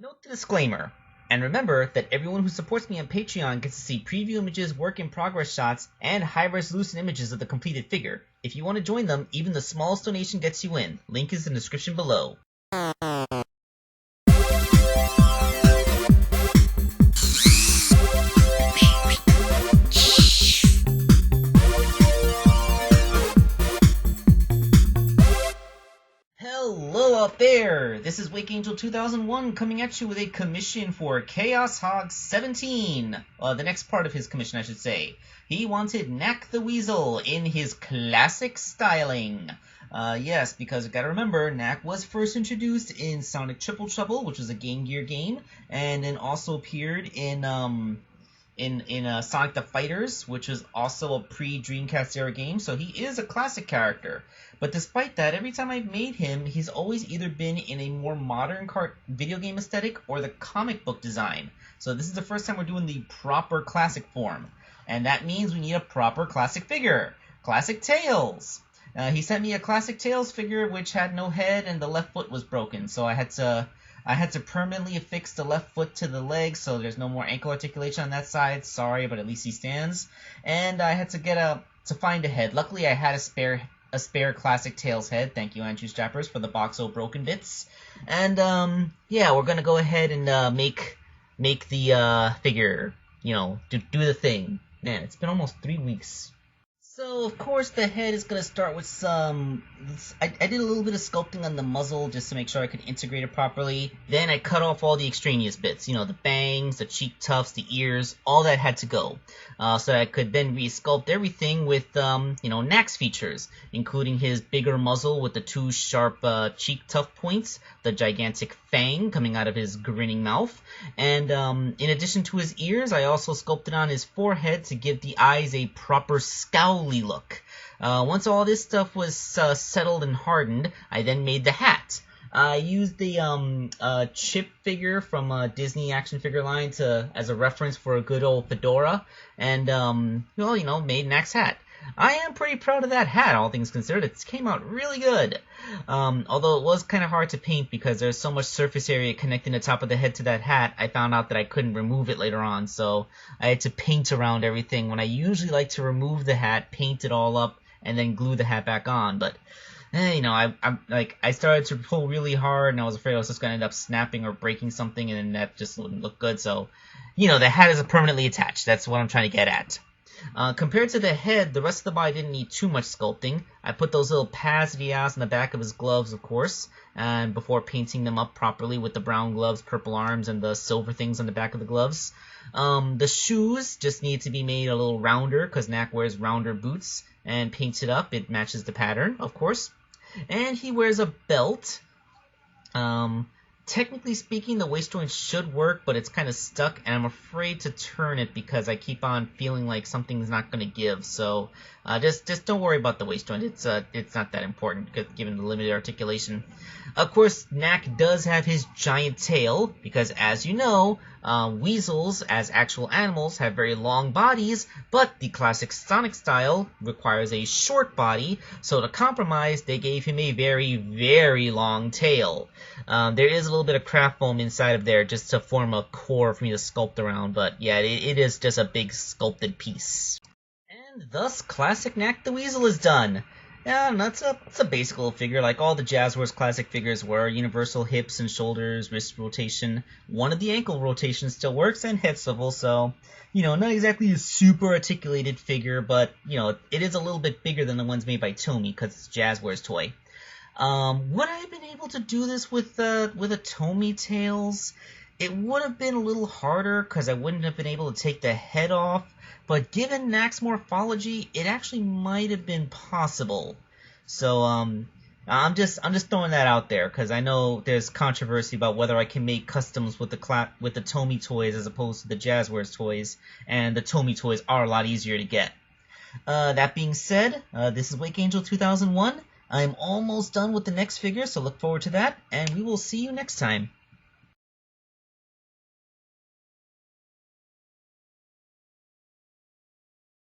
Note the disclaimer, and remember that everyone who supports me on Patreon gets to see preview images, work in progress shots, and high-resolution images of the completed figure. If you want to join them, even the smallest donation gets you in. Link is in the description below. Hello out there! This is Chaoshog17 coming at you with a commission for Chaoshog17. The next part of his commission, I should say. He wanted Nack the Weasel in his classic styling. Yes, because you gotta remember, Nack was first introduced in Sonic Triple Trouble, which was a Game Gear game, and then also appeared in Sonic the Fighters, which was also a pre-Dreamcast era game, so he is a classic character. But despite that, every time I've made him, he's always either been in a more modern video game aesthetic or the comic book design. So this is the first time we're doing the proper classic form. And that means we need a proper classic figure. Classic Tails! He sent me a classic Tails figure which had no head and the left foot was broken, so I had to permanently affix the left foot to the leg, so there's no more ankle articulation on that side. Sorry, but at least he stands. And I had to find a head. Luckily, I had a spare classic Tails head. Thank you, Andrew Strappers, for the box of broken bits. And yeah, we're gonna go ahead and make the figure, do the thing. Man, it's been almost 3 weeks. So, of course, the head is going to start with some... I did a little bit of sculpting on the muzzle just to make sure I could integrate it properly. Then I cut off all the extraneous bits. The bangs, the cheek tufts, the ears, all that had to go. So that I could then re-sculpt everything with, Nack's features, including his bigger muzzle with the 2 sharp cheek tuft points, the gigantic fang coming out of his grinning mouth, and in addition to his ears, I also sculpted on his forehead to give the eyes a proper scowly look. Once all this stuff was settled and hardened, I then made the hat. I used the Chip figure from Disney action figure line as a reference for a good old fedora, and made Nack's hat. I am pretty proud of that hat, all things considered. It came out really good. Although it was kind of hard to paint because there's so much surface area connecting the top of the head to that hat, I found out that I couldn't remove it later on, so I had to paint around everything when I usually like to remove the hat, paint it all up, and then glue the hat back on. But I started to pull really hard, and I was afraid I was just going to end up snapping or breaking something, and then that just wouldn't look good. So, the hat is permanently attached. That's what I'm trying to get at. Compared to the head, the rest of the body didn't need too much sculpting. I put those little pads that he has on the back of his gloves, of course, and before painting them up properly with the brown gloves, purple arms, and the silver things on the back of the gloves. The shoes just need to be made a little rounder, because Nack wears rounder boots, and painted up. It matches the pattern, of course. And he wears a belt. Technically speaking, the waist joint should work, but it's kind of stuck, and I'm afraid to turn it because I keep on feeling like something's not going to give. So just don't worry about the waist joint. It's not that important given the limited articulation. Of course, Nack does have his giant tail because, as you know, weasels as actual animals have very long bodies, but the classic Sonic style requires a short body, so to compromise, they gave him a very, very long tail. There is a little bit of craft foam inside of there just to form a core for me to sculpt around, but yeah, it is just a big sculpted piece. And thus, classic Nack the Weasel is done. Yeah, it's a basic little figure, like all the Jazzwares classic figures were. Universal hips and shoulders, wrist rotation. One of the ankle rotations still works, and head swivel, so, not exactly a super articulated figure, but, it is a little bit bigger than the ones made by Tomy, because it's a Jazzwares toy. Would I have been able to do this with a Tomy Tails? It would have been a little harder, because I wouldn't have been able to take the head off. But given Nack's morphology, it actually might have been possible. So, I'm just throwing that out there because I know there's controversy about whether I can make customs with the Tomy toys as opposed to the Jazzwares toys, and the Tomy toys are a lot easier to get. That being said, this is Chaoshog17. I'm almost done with the next figure, so look forward to that, and we will see you next time.